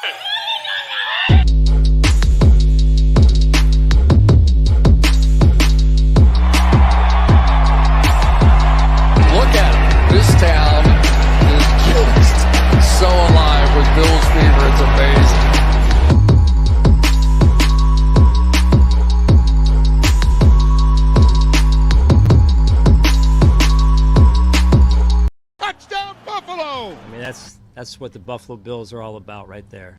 Look at it. This town is just so alive with Bills fever. It's amazing. Touchdown, Buffalo! I mean, that's what the Buffalo Bills are all about right there.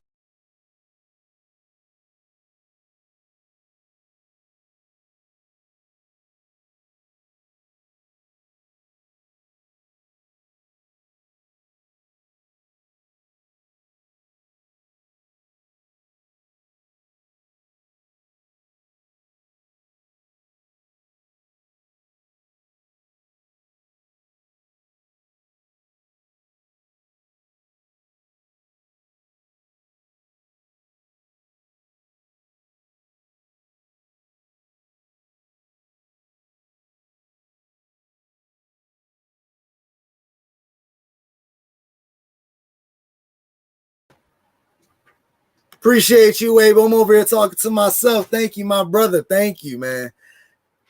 Appreciate you, Abe. I'm over here talking to myself. Thank you, my brother. Thank you, man.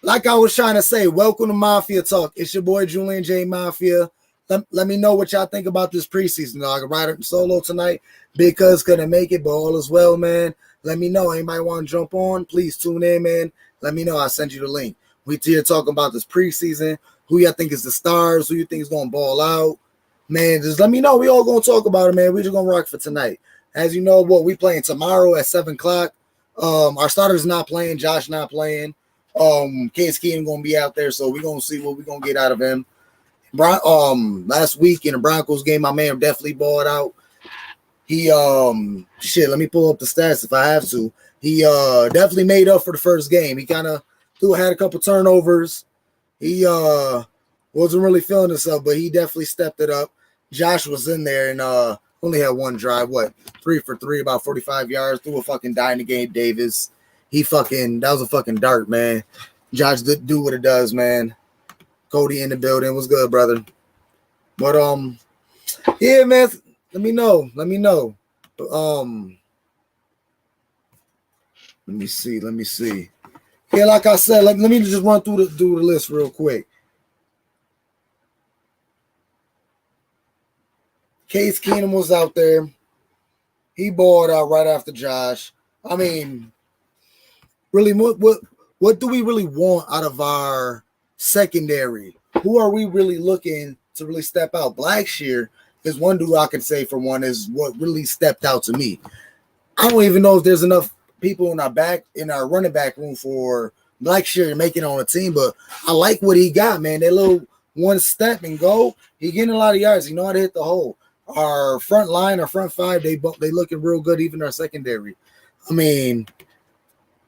Like I was trying to say, welcome to Mafia Talk. It's your boy, Julian J. Mafia. Let me know what y'all think about this preseason, dog. I ride it solo tonight because couldn't make it, but all is well, man. Let me know. Anybody want to jump on? Please tune in, man. Let me know. I'll send you the link. We here talking about this preseason. Who y'all think is the stars? Who you think is going to ball out? Man, just let me know. We all going to talk about it, man. We're just going to rock for tonight. As you know, we playing tomorrow at 7 o'clock. Our starter's not playing. Josh not playing. Case Keenum going to be out there, so we're going to see what we're going to get out of him. Last week in the Broncos game, my man definitely balled out. He, let me pull up the stats if I have to. He definitely made up for the first game. He kind of had a couple turnovers. He wasn't really feeling himself, but he definitely stepped it up. Josh was in there and only had one drive, 3 for 3, about 45 yards, threw a fucking dime to Gabe Davis. That was a fucking dart, man. Josh do what it does, man. Cody in the building. What's good, brother? But yeah, man. Let me know. Let me see. Yeah, like I said, let me just run through the list real quick. Case Keenum was out there. He balled out right after Josh. I mean, really, what do we really want out of our secondary? Who are we really looking to really step out? Blackshear is one dude I can say for one is what really stepped out to me. I don't even know if there's enough people in our running back room for Blackshear to make it on a team, but I like what he got, man. That little one step and go, he getting a lot of yards. He know how to hit the hole. Our front line, our front five, they looking real good, even our secondary. I mean,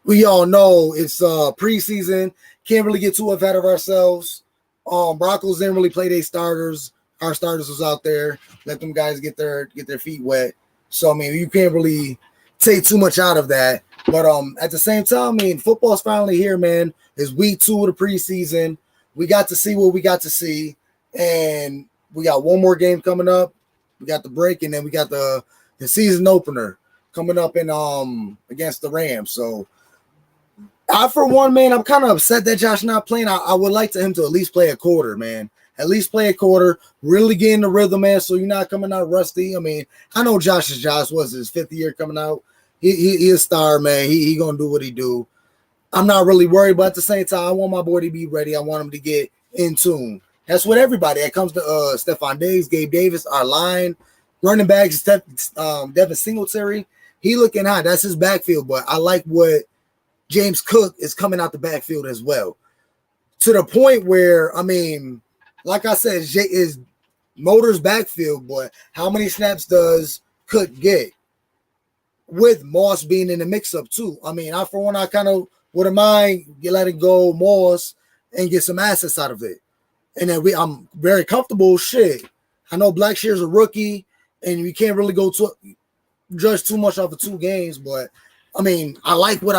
we all know it's preseason. Can't really get too ahead of ourselves. Broncos didn't really play their starters. Our starters was out there. Let them guys get their feet wet. So, I mean, you can't really take too much out of that. But at the same time, I mean, football's finally here, man. It's week 2 of the preseason. We got to see what we got to see. And we got one more game coming up. We got the break, and then we got the season opener coming up in against the Rams. So, I, for one, man, I'm kind of upset that Josh not playing. I would like him to at least play a quarter, man. At least play a quarter, really get in the rhythm, man, so you're not coming out rusty. I mean, I know Josh was his 5th year coming out. He a star, man. He going to do what he do. I'm not really worried, but at the same time, I want my boy to be ready. I want him to get in tune. That's what everybody. That comes to Stephon Diggs, Gabe Davis, our line, running backs, Devin Singletary. He looking hot. That's his backfield, but I like what James Cook is coming out the backfield as well. To the point where, I mean, like I said, is Motor's backfield, but how many snaps does Cook get? With Moss being in the mix-up too. I mean, I kind of wouldn't mind letting go Moss and get some assets out of it. And then I'm very comfortable. Shit, I know Blackshear's a rookie, and we can't really judge too much off of 2 games. But I mean, I like what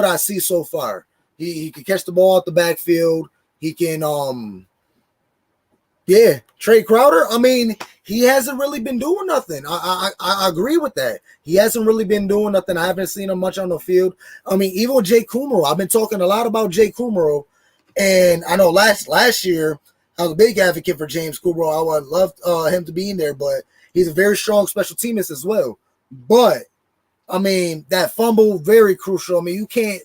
I see so far. He can catch the ball out the backfield. He can Trey Crowder. I mean, he hasn't really been doing nothing. I agree with that. He hasn't really been doing nothing. I haven't seen him much on the field. I mean, even with Jay Kumaro, I've been talking a lot about Jay Kumaro, and I know last year I was a big advocate for James Kumaro. I would love him to be in there, but he's a very strong special teamist as well. But I mean, that fumble, very crucial. I mean, you can't,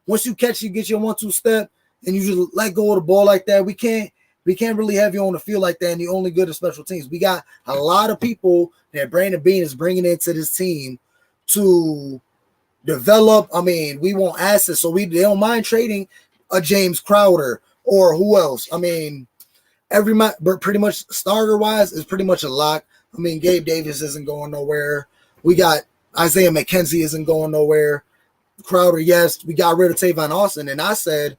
once you catch, you get your 1-2 step and you just let go of the ball like that. We can't really have you on the field like that, and you're only good at special teams. We got a lot of people that Brandon Beane is bringing into this team to develop. I mean, we want assets, so they don't mind trading a James Crowder or who else. I mean, pretty much starter-wise is pretty much a lock. I mean, Gabe Davis isn't going nowhere. We got Isaiah McKenzie isn't going nowhere. Crowder, yes. We got rid of Tavon Austin, and I said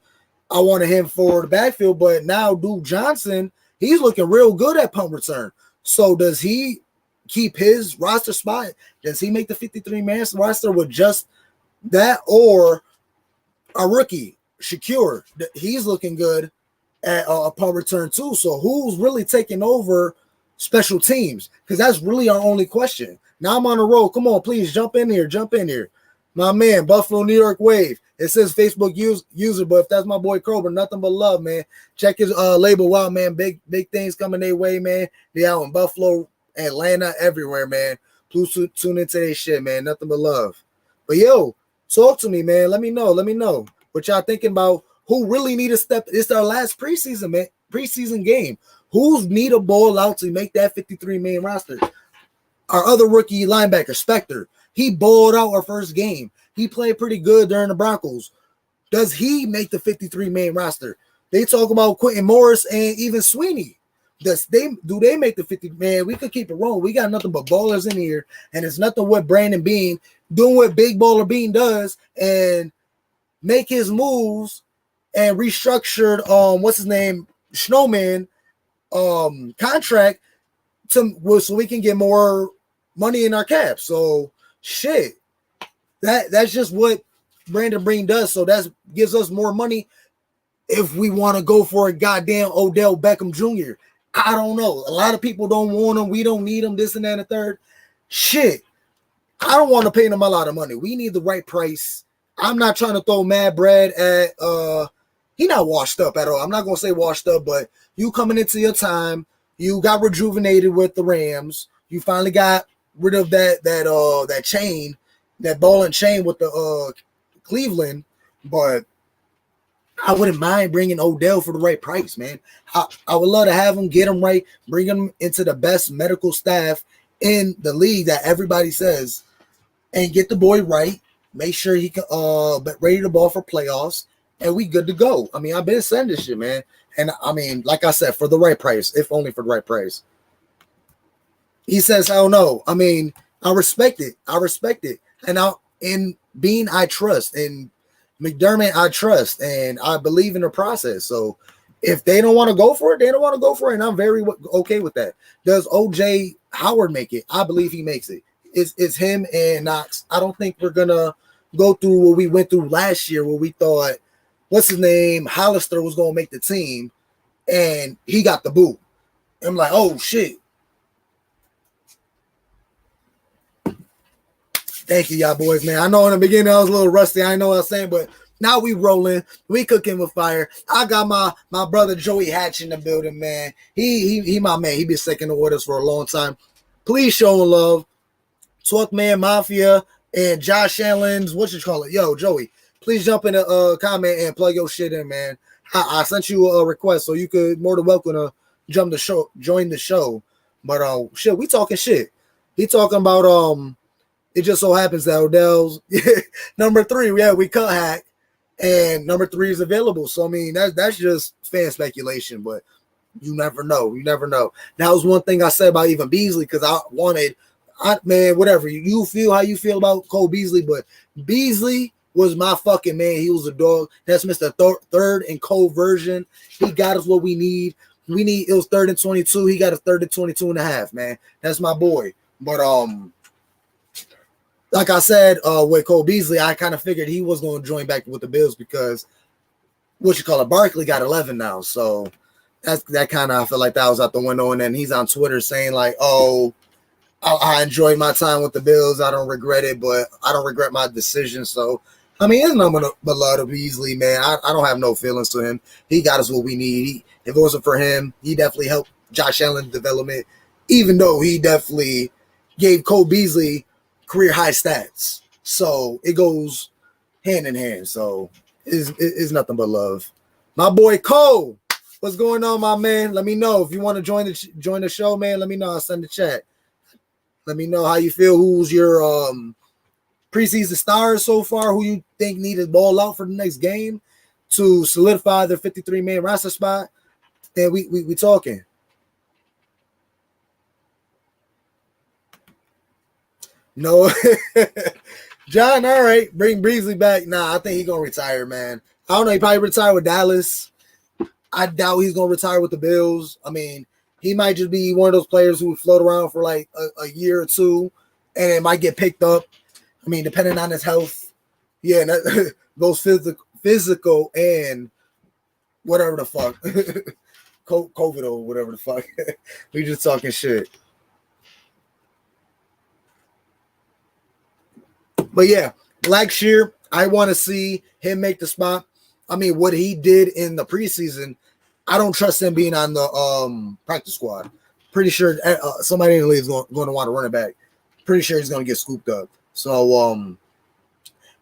I wanted him for the backfield, but now Duke Johnson, he's looking real good at punt return. So does he keep his roster spot? Does he make the 53-man roster with just that, or a rookie, Shakur? He's looking good at a punt return too. So who's really taking over special teams? Because that's really our only question. Now I'm on a roll. Come on, please jump in here. My man, Buffalo, New York Wave. It says Facebook user, but if that's my boy Krober, nothing but love, man. Check his label out, man. Big things coming their way, man. They out in Buffalo, Atlanta, everywhere, man. Please tune into their shit, man. Nothing but love. But yo, talk to me, man. Let me know what y'all thinking about. Who really need a step? It's our last preseason game. Who's need a ball out to make that 53-man roster? Our other rookie linebacker, Spector. He balled out our first game. He played pretty good during the Broncos. Does he make the 53-man roster? They talk about Quentin Morris and even Sweeney. Do they make the 50? Man, we could keep it rolling. We got nothing but ballers in here, and it's nothing what Brandon Beane doing what Big Baller Beane does and make his moves and restructured what's his name, Snowman contract so we can get more money in our cap. So shit, that's just what Brandon Beane does. So that gives us more money if we want to go for a goddamn Odell Beckham Jr. I don't know. A lot of people don't want him. We don't need him. This and that and the third. Shit, I don't want to pay him a lot of money. We need the right price. I'm not trying to throw mad bread at he not washed up at all. I'm not gonna say washed up, but you coming into your time, you got rejuvenated with the Rams. You finally got rid of that chain, that ball and chain with the Cleveland, but I wouldn't mind bringing Odell for the right price, man. I would love to have him, get him right, bring him into the best medical staff in the league that everybody says, and get the boy right. Make sure he can ready to ball for playoffs, and we good to go. I mean, I've been saying this shit, man. And I mean, like I said, for the right price, if only for the right price. He says, I don't know. I mean, I respect it. And in Beane, I trust. And McDermott, I trust. And I believe in the process. So if they don't want to go for it, they don't want to go for it. And I'm very okay with that. Does OJ Howard make it? I believe he makes it. It's him and Knox. I don't think we're going to go through what we went through last year where we thought, what's his name, Hollister was going to make the team, and he got the boot. I'm like, oh, shit. Thank you, y'all boys, man. I know in the beginning I was a little rusty. I know what I was saying, but now we rolling. We cooking with fire. I got my brother Joey Hatch in the building, man. He my man. He been second with us for a long time. Please show love. Talk Man Mafia and Josh Allen's, what you call it? Yo, Joey, please jump in a comment and plug your shit in, man. I sent you a request, so you could more than welcome to join the show. But shit, we talking shit. He talking about it just so happens that Odell's number 3. We cut Hack, and number 3 is available. So I mean that's just fan speculation, but you never know. That was one thing I said about even Beasley, because man, whatever you feel, how you feel about Cole Beasley, but Beasley was my fucking man. He was a dog. That's Mr. Third and Cole version. He got us what we need. It was 3rd and 22. He got a 3rd and 22 and a half, man. That's my boy. But like I said, with Cole Beasley, I kind of figured he was going to join back with the Bills because Barkley got 11 now. So that kind of, I feel like that was out the window. And then he's on Twitter saying like, "Oh, I enjoyed my time with the Bills. I don't regret it, but I don't regret my decision." So, I mean, it's nothing but love to Beasley, man. I don't have no feelings to him. He got us what we need. If it wasn't for him, he definitely helped Josh Allen's development, even though he definitely gave Cole Beasley career high stats. So it goes hand in hand. So it's nothing but love. My boy Cole, what's going on, my man? Let me know if you want to join the show, man. Let me know. I'll send the chat. Let me know how you feel. Who's your preseason stars so far? Who you think need to ball out for the next game to solidify their 53-man roster spot? Then we talking. No, John. All right, bring Beasley back. Nah, I think he's gonna retire, man. I don't know. He probably retire with Dallas. I doubt he's gonna retire with the Bills. I mean, he might just be one of those players who would float around for like a year or two, and it might get picked up. I mean, depending on his health. Yeah, and those physical and whatever the fuck, COVID or whatever the fuck. We just talking shit. But yeah, Blackshear, I want to see him make the spot. I mean, what he did in the preseason, I don't trust him being on the practice squad. Pretty sure somebody in the league is going to want to run it back. Pretty sure he's going to get scooped up. So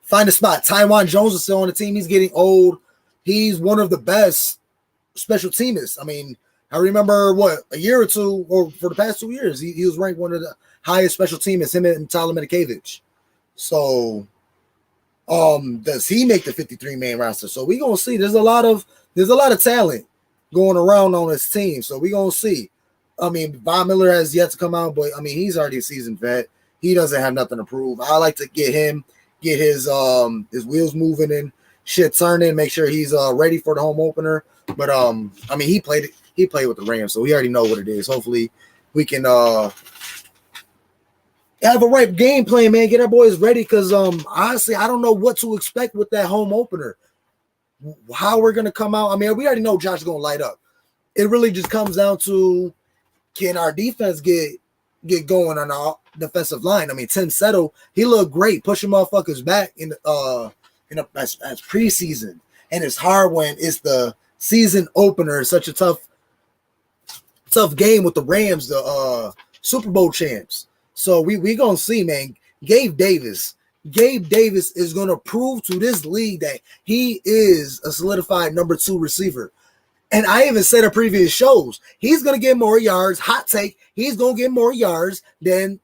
find a spot. Tywan Jones is still on the team. He's getting old. He's one of the best special teamists. I mean, I remember a year or two, or for the past 2 years, he was ranked one of the highest special teamists, him and Tyler Medikevich. So does he make the 53-man roster? So we're gonna see. There's a lot of talent going around on his team. So we're gonna see. I mean, Von Miller has yet to come out, but I mean, he's already a seasoned vet. He doesn't have nothing to prove. I like to get his wheels moving and shit turning, make sure he's ready for the home opener. But I mean, he played with the Rams, so we already know what it is. Hopefully we can have a right game plan, man. Get our boys ready, because honestly, I don't know what to expect with that home opener. How we're gonna come out. I mean, we already know Josh is gonna light up. It really just comes down to, can our defense get going on our defensive line? I mean, Tim Settle, he looked great, pushing motherfuckers back as preseason, and it's hard when it's the season opener. Such a tough game with the Rams, the Super Bowl champs. So we gonna see, man. Gabe Davis is gonna prove to this league that he is a solidified number 2 receiver. And I even said in previous shows, he's gonna get more yards. Hot take, he's gonna get more yards than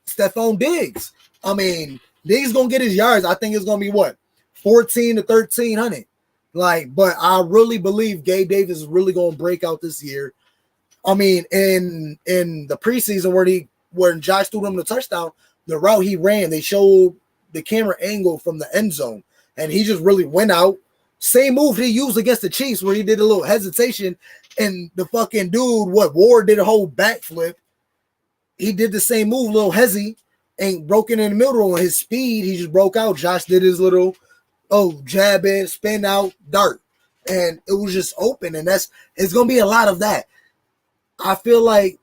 Stephon Diggs. I mean, Diggs gonna get his yards. I think it's gonna be 14 to 1,300. But I really believe Gabe Davis is really gonna break out this year. I mean, in the preseason when Josh threw him the touchdown, the route he ran, they showed the camera angle from the end zone, and he just really went out. Same move he used against the Chiefs, where he did a little hesitation, and the fucking dude, Ward did a whole backflip. He did the same move, little hezzy, and broke it in the middle. On his speed, he just broke out. Josh did his little, jab in, spin out, dart, and it was just open. And it's gonna be a lot of that. I feel like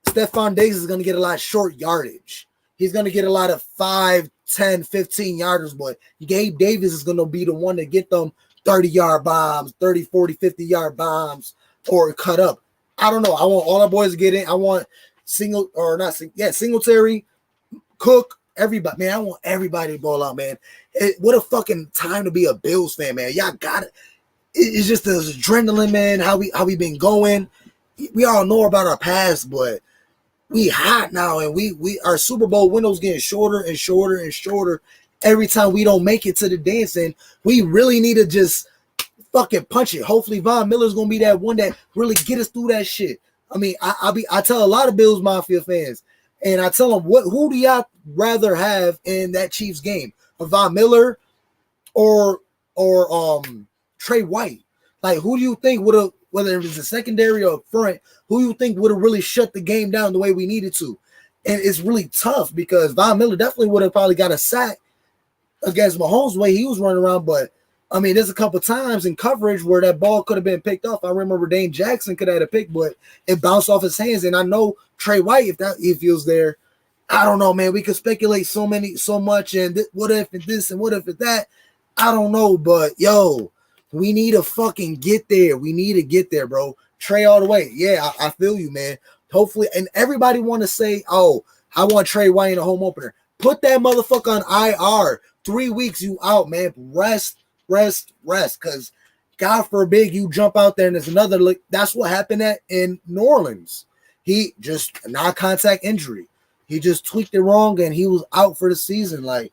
Stephon Diggs is going to get a lot of short yardage. He's going to get a lot of 5, 10, 15 yarders, but Gabe Davis is going to be the one to get them 30-yard bombs, 30, 40, 50-yard bombs, or cut up. I don't know. I want all our boys to get in. I want Singletary, Cook, everybody. Man, I want everybody to ball out, man. What a fucking time to be a Bills fan, man. Y'all got it. It's just this adrenaline, man, how we been going. We all know about our past, but we hot now, and our Super Bowl windows getting shorter and shorter and shorter every time we don't make it to the dance, and we really need to just fucking punch it. Hopefully Von Miller's gonna be that one that really get us through that shit. I mean, I tell a lot of Bills Mafia fans, and I tell them, who do y'all rather have in that Chiefs game? A Von Miller or Trey White? Like, who do you think would have, whether it was a secondary or front, who you think would have really shut the game down the way we needed to? And it's really tough, because Von Miller definitely would have probably got a sack against Mahomes the way he was running around, but I mean, there's a couple times in coverage where that ball could have been picked off. I remember Dane Jackson could have had a pick, but it bounced off his hands. And I know Trey White, if he was there, I don't know, man. We could speculate so much, and what if it's this and what if it's that? I don't know, but yo, we need to fucking get there. We need to get there, bro. Trey all the way. Yeah, I feel you, man. Hopefully, and everybody want to say, oh, I want Trey White in a home opener. Put that motherfucker on IR. 3 weeks, you out, man. Rest. Because God forbid you jump out there and there's another. That's what happened in New Orleans. He just a non-contact injury. He just tweaked it wrong and he was out for the season. Like,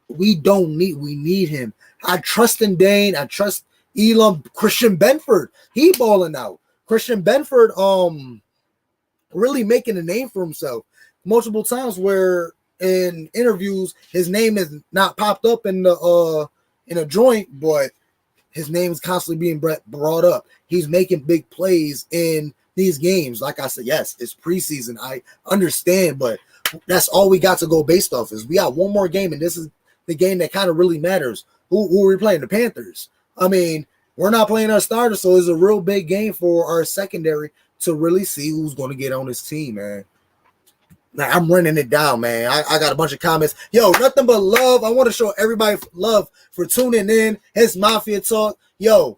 we need him. I trust in Dane. I trust Elam. Christian Benford. He balling out. Christian Benford, really making a name for himself multiple times where in interviews his name is not popped up in a joint, but his name is constantly being brought up. He's making big plays in these games. Like I said, yes, it's preseason. I understand, but that's all we got to go based off is we got one more game, and this is the game that kind of really matters. Who are we playing? The Panthers. I mean, we're not playing our starters, so it's a real big game for our secondary to really see who's going to get on this team, man. Now, I'm running it down, man. I got a bunch of comments. Yo, nothing but love. I want to show everybody love for tuning in. It's Mafia Talk. Yo,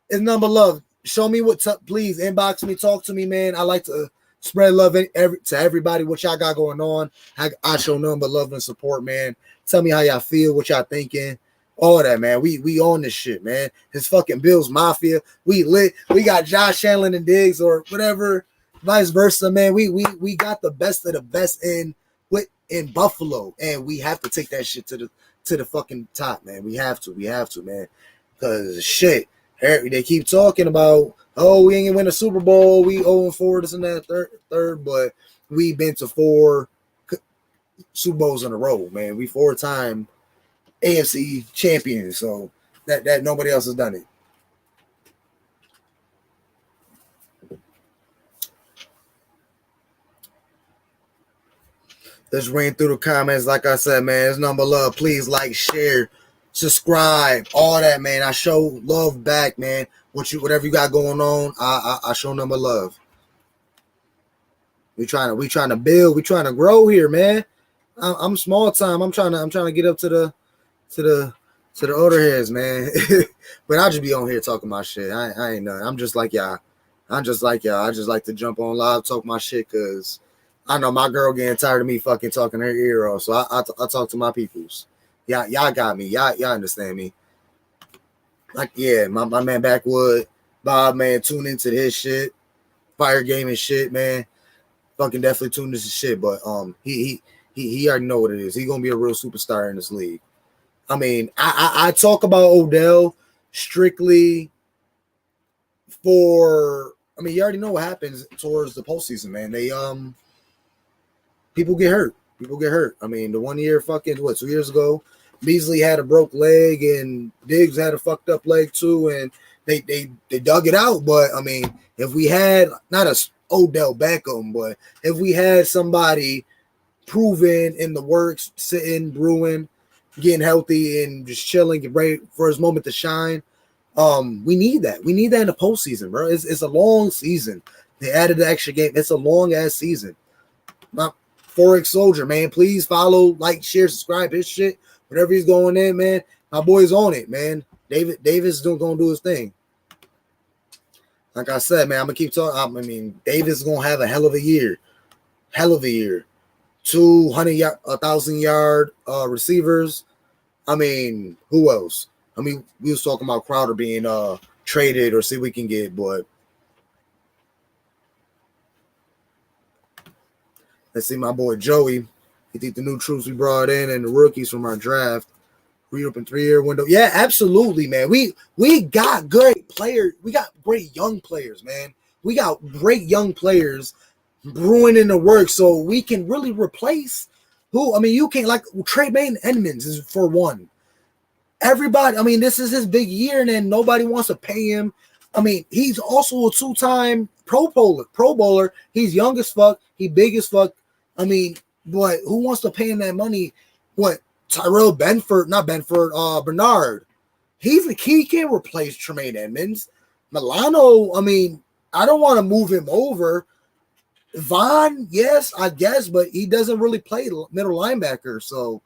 it's nothing but love. Show me please inbox me, talk to me, man. I like to spread love to everybody, what y'all got going on. I show nothing but love and support, man. Tell me how y'all feel, what y'all thinking. All that, man. We on this shit, man. It's fucking Bills Mafia. We lit. We got Josh Allen and Diggs or whatever. Vice versa, man. We got the best of the best in Buffalo, and we have to take that shit to the fucking top, man. We have to, man. Because shit, they keep talking about, oh, we ain't gonna win a Super Bowl. We 0-4, this and that, third, but we been to 4 Super Bowls in a row, man. We 4-time AFC champions, so that nobody else has done it. Let's read through the comments. Like I said, man, it's nothing but love. Please like, share, subscribe, all that, man. I show love back, man. Whatever you got going on, I show nothing but love. We trying to build, we trying to grow here, man. I'm small time. I'm trying to get up to the older heads, man. But I just be on here talking my shit. I ain't nothing. I'm just like y'all. I just like to jump on live, talk my shit, because I know my girl getting tired of me fucking talking her ear off. So I talk to my peoples. Y'all got me. Y'all understand me. Like, yeah, my man Backwood, Bob, man, tune into his shit. Fire game and shit, man. Fucking definitely tune into shit. But he already know what it is. He gonna be a real superstar in this league. I mean, I talk about Odell strictly for, I mean, you already know what happens towards the postseason, man. They people get hurt. I mean, the 1 year 2 years ago, Beasley had a broke leg and Diggs had a fucked up leg too, and they dug it out. But I mean, if we had not a Odell Beckham, but if we had somebody proven in the works, sitting, brewing, getting healthy, and just chilling, get ready for his moment to shine, we need that. We need that in the postseason, bro. It's a long season. They added the extra game. It's a long ass season. My Forex Soldier, man, please follow, like, share, subscribe his shit. Whatever he's going in, man. My boy's on it, man. Davis gonna do his thing. Like I said, man, I'm gonna keep talking. I mean, Davis is gonna have a hell of a year. 1,000-yard receivers. I mean, who else? I mean, we was talking about Crowder being traded or see what we can get, but let's see my boy Joey. You think the new troops we brought in and the rookies from our draft reopen 3-year window? Yeah, absolutely, man. We got great players. We got great young players, man. We got great young players brewing in the work, so we can really replace who. I mean, you can't, like, Trey Edmonds is for one. Everybody, I mean, this is his big year, and then nobody wants to pay him. I mean, he's also a 2-time Pro Bowler. He's young as fuck. He big as fuck. I mean, but who wants to pay him that money? What, Bernard. he can't replace Tremaine Edmonds. Milano, I mean, I don't want to move him over. Vaughn, yes, I guess, but he doesn't really play middle linebacker. So,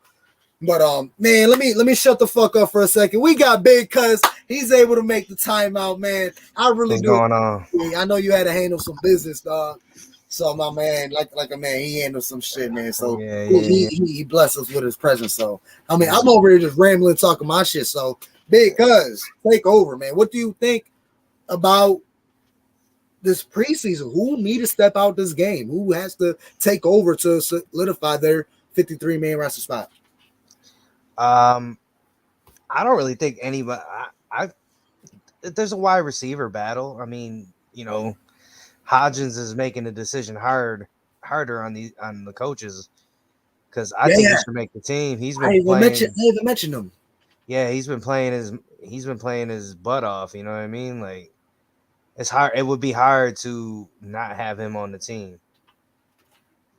but man, let me shut the fuck up for a second. We got Big Cuz he's able to make the timeout, man. I really What's do. going on? I know you had to handle some business, dog. So my man, like a man, he handled some shit, man. So Yeah. he blessed us with his presence. So I mean, I'm over here just rambling, talking my shit. So Big Cuz, take over, man. What do you think about this preseason? Who need to step out this game? Who has to take over to solidify their 53-man roster spot? I don't really think anybody. There's a wide receiver battle. I mean, Hodgins is making the decision harder on the coaches because I think he should make the team. He's been playing. I even mentioned him. Yeah, he's been playing his butt off. You know what I mean? Like, it's hard. It would be hard to not have him on the team.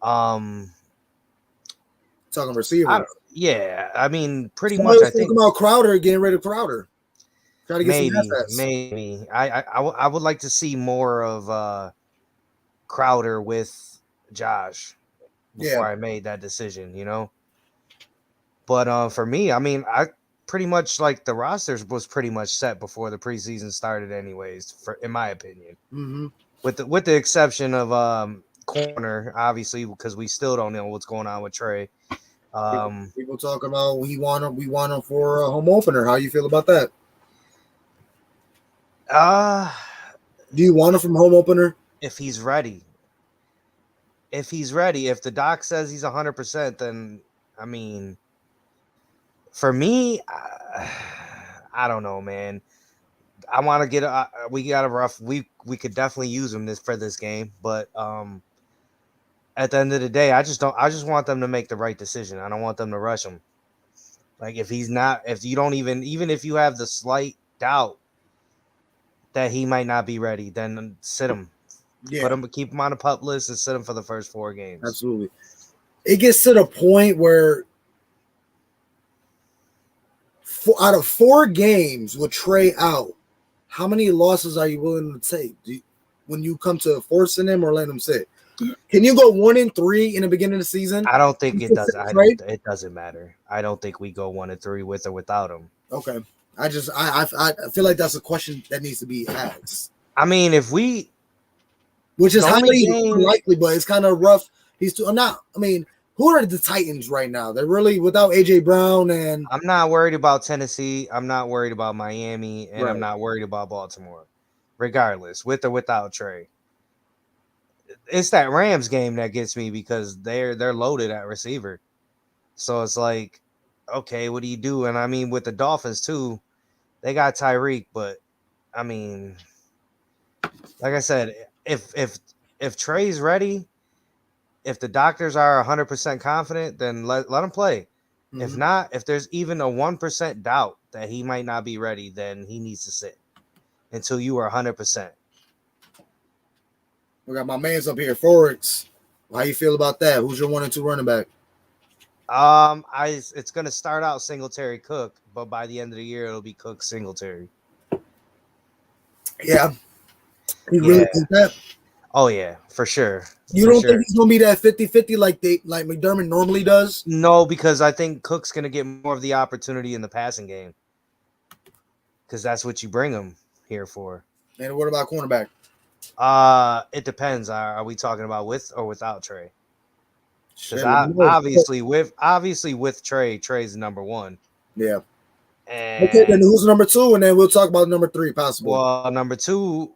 Talking receiver. Yeah, I mean, pretty Somebody much. was thinking about Crowder, getting rid of Crowder. Try to get maybe, some assets. maybe. I would like to see more of Crowder with Josh before I made that decision, But for me, I mean, I pretty much like the rosters was pretty much set before the preseason started, anyways. In my opinion, with the exception of corner, obviously, because we still don't know what's going on with Trey. People talking about we want him for a home opener. How you feel about that? Do you want him from home opener? If he's ready. If the doc says he's 100%, then I mean, for me, I don't know, man. I want to get we got a rough. We could definitely use him for this game, but at the end of the day, I just want them to make the right decision. I don't want them to rush him. Like if you don't even if you have the slight doubt that he might not be ready, then sit him. Yeah. Keep him on the pup list and sit him for the first 4 games. Absolutely. It gets to the point where out of 4 games with Trey out, how many losses are you willing to take when you come to forcing him or letting him sit? Can you go 1-3 in the beginning of the season? I don't think it does. It doesn't matter. I don't think we go 1-3 with or without him. Okay. I feel like that's a question that needs to be asked. I mean, which is highly unlikely, but it's kind of rough. Who are the Titans right now? They're really without AJ Brown, and I'm not worried about Tennessee. I'm not worried about Miami, and I'm not worried about Baltimore. Regardless, with or without Trey. It's that Rams game that gets me because they're loaded at receiver. So it's like, okay, what do you do? And I mean, with the Dolphins too, they got Tyreek, but I mean, like I said, if Trey's ready, if the doctors are 100% confident, then let him play. Mm-hmm. If not, if there's even a 1% doubt that he might not be ready, then he needs to sit until you are 100%. We got my man's up here, Forks. How you feel about that? Who's your 1 and 2 running back? It's gonna start out Singletary Cook, but by the end of the year it'll be Cook Singletary. Yeah. You really think that? Oh yeah, for sure. You don't think he's gonna be that 50-50 like McDermott normally does? No, because I think Cook's gonna get more of the opportunity in the passing game. Because that's what you bring him here for. And what about cornerback? It depends. Are we talking about with or without Trey? Because obviously with Trey's number 1. Yeah. And, okay, then who's number 2? And then we'll talk about number 3 possible. Well, number 2,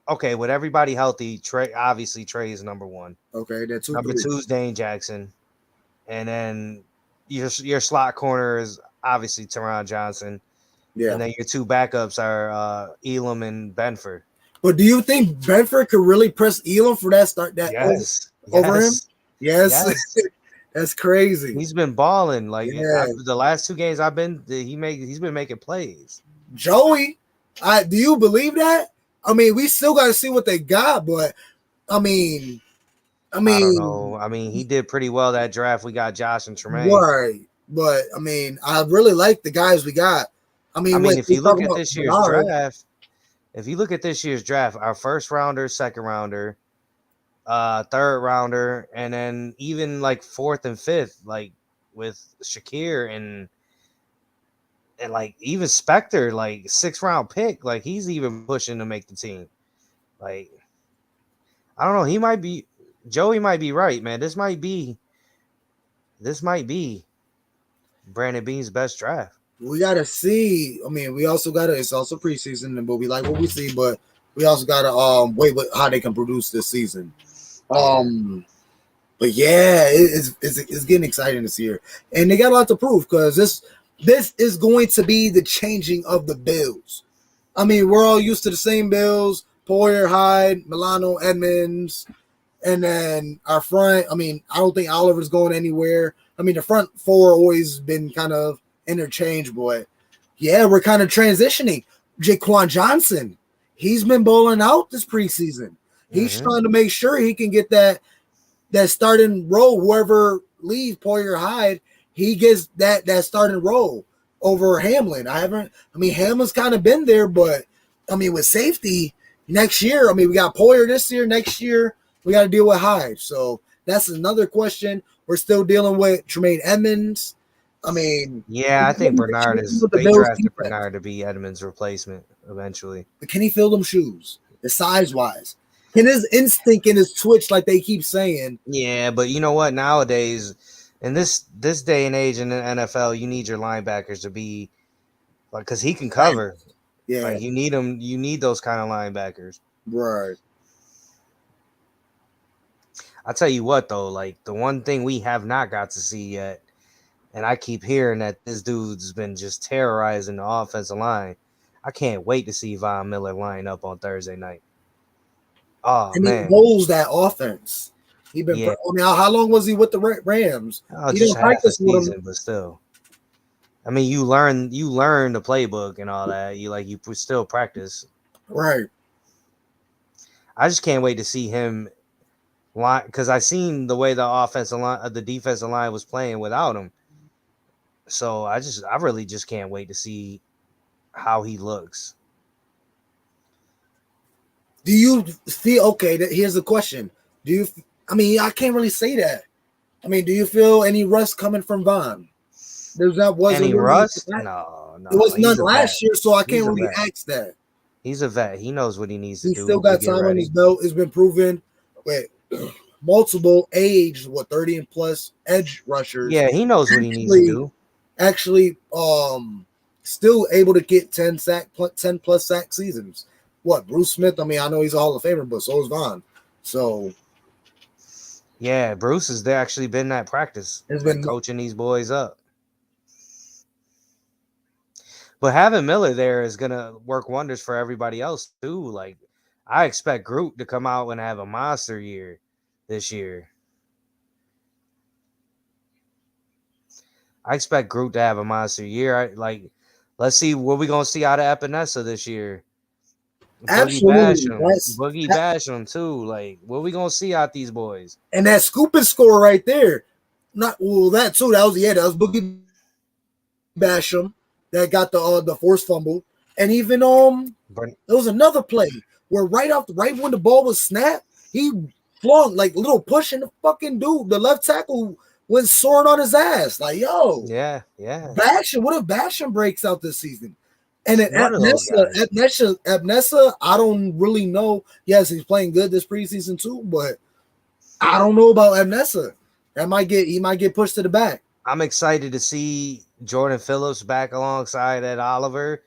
okay, with everybody healthy, Trey is number 1. Okay, that's number 2 is Dane Jackson. And then your slot corner is obviously Teron Johnson. Yeah. And then your 2 backups are Elam and Benford. But do you think Benford could really press Elam for that start over him? Yes. That's crazy. He's been balling the last 2 games he's been making plays. Joey, do you believe that? I mean, we still got to see what they got, but I don't know. I mean, he did pretty well that draft. We got Josh and Tremaine. Right. But I mean, I really like the guys we got. I mean, I mean, if we you look talking at about this year's Bernard. draft, our first rounder, second rounder, third rounder, and then even like fourth and fifth, like with Shakir and like even Spectre, like 6th-round pick, like he's even pushing to make the team. Like, I don't know, Joey might be right, man. This might be Brandon Bean's best draft. We gotta see. I mean, we also gotta. It's also preseason, but we like what we see. But we also gotta wait with how they can produce this season. But yeah, it's getting exciting this year, and they got a lot to prove because this is going to be the changing of the Bills. I mean, we're all used to the same Bills: Poyer, Hyde, Milano, Edmonds, and then our front. I mean, I don't think Oliver's going anywhere. I mean, the front four always been kind of interchangeable. But yeah, we're kind of transitioning. Jaquan Johnson, he's been bowling out this preseason. He's trying to make sure he can get that starting role. Whoever leaves, Poyer, Hyde, he gets that starting role over Hamlin. Hamlin's kind of been there, but I mean, with safety next year, I mean, we got Poyer this year. Next year, we got to deal with Hyde. So that's another question. We're still dealing with Tremaine Edmonds. I mean, Yeah, I think Bernard they drafted Bernard to be Edmonds' replacement eventually. But can he fill them shoes? The size wise, can his instinct and his twitch, like they keep saying? Yeah, but you know what? Nowadays, in this day and age in the NFL, you need your linebackers to be like, because he can cover. Yeah, like you need them. You need those kind of linebackers. right. I'll tell you what, though, like the one thing we have not got to see yet, and I keep hearing that this dude's been just terrorizing the offensive line. I can't wait to see Von Miller line up on Thursday night. Oh, And man. he knows that offense. He been. Yeah. How long was he with the Rams? Oh, he just didn't half a practice with season, but still. I mean, you learn the playbook and all that. You still practice. Right. I just can't wait to see him line, because I seen the way the defensive line was playing without him. So I really just can't wait to see how he looks. Do you feel okay? Here's the question. Do you? I mean, I can't really say that. I mean, do you feel any rust coming from Von? Wasn't any rust? No. It was none last year, so I can't really ask that. He's a vet. He knows what he needs to do. He still got time on his belt. It's been proven with multiple 30 and plus edge rushers. Yeah, he knows what he needs to do. Actually, still able to get 10 plus sack seasons. What, Bruce Smith? I mean, I know he's a Hall of Famer, but so is Von. So yeah, Bruce has actually been at practice. Has been coaching these boys up. But having Miller there is gonna work wonders for everybody else too. Like, I expect Groot to come out and have a monster year this year. I expect Groot to have a monster year. Let's see what we're gonna see out of Epinesa this year. Absolutely, Boogie Basham too. Like, what we gonna see out these boys? And that scooping score right there, that too. That was Boogie Basham that got the forced fumble, and even there was another play where right when the ball was snapped, he flung like little push, and the fucking dude, the left tackle, went soaring on his ass. Like, yo, yeah. Basham, what if Basham breaks out this season? And then Epinesa, I don't really know. Yes, he's playing good this preseason too, but I don't know about Epinesa. He might get pushed to the back. I'm excited to see Jordan Phillips back alongside Ed Oliver,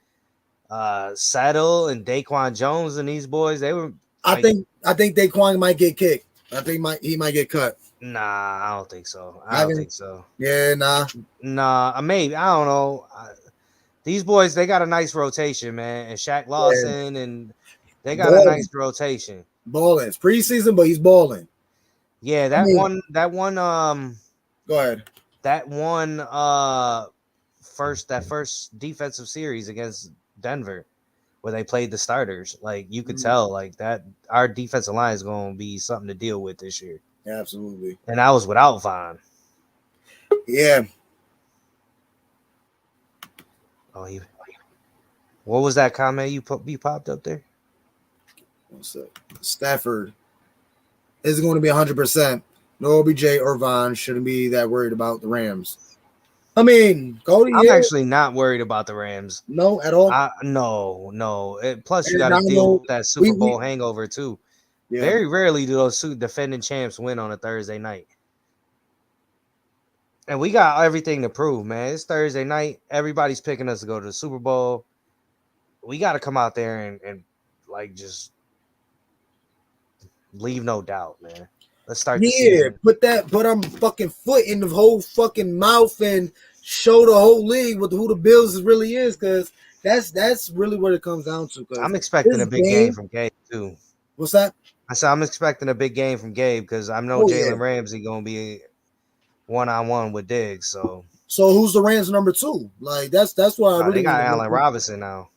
Settle, and Daquan Jones, and these boys. They were. I think Daquan might get kicked. I think he might get cut. Nah, I don't think so. I don't think so. Yeah, nah. Maybe, I don't know. These boys, they got a nice rotation, man. And Shaq Lawson, and they got a nice rotation. Balling. It's preseason, but he's balling. Yeah, that one. Go ahead. That one. First defensive series against Denver, where they played the starters. Like, you could tell, like, that our defensive line is going to be something to deal with this year. Absolutely. And I was without Von. Yeah. Oh, What was that comment you popped up there? What's up? Stafford is going to be 100%. No OBJ or Vaughn shouldn't be that worried about the Rams. I mean, Cody, I'm actually not worried about the Rams. No, at all. No. Plus, you And got to deal Dynamo, with that Super Bowl hangover too. Yeah. Very rarely do those defending champs win on a Thursday night. And we got everything to prove, man. It's Thursday night. Everybody's picking us to go to the Super Bowl. We got to come out there and like just leave no doubt, man. Let's start the season. Put our fucking foot in the whole fucking mouth and show the whole league with who the Bills really is, because that's really what it comes down to. I'm expecting a big game from Gabe too. What's that? I said I'm expecting a big game from Gabe because I know Jalen Ramsey gonna be one-on-one with Diggs. So who's the Rams number 2? Like that's why I really they got Allen Robinson now.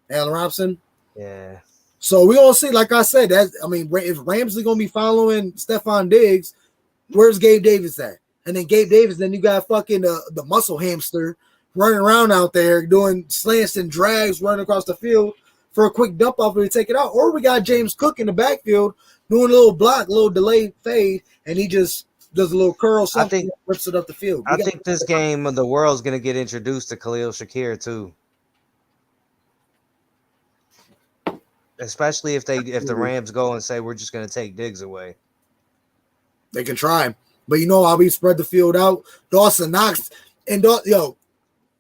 Allen Robinson. Yeah. So we all see, like I said, if Ramsey gonna be following Stephon Diggs, where's Gabe Davis at? And then Gabe Davis, then you got fucking the muscle hamster running around out there doing slants and drags running across the field for a quick dump off and take it out. Or we got James Cook in the backfield doing a little block, a little delayed fade, and he just does a little curl, something, rips it up the field. I think this game of the world's gonna get introduced to Khalil Shakir too. Especially if the Rams go and say we're just going to take Diggs away. They can try. But you know how we spread the field out? Dawson Knox and a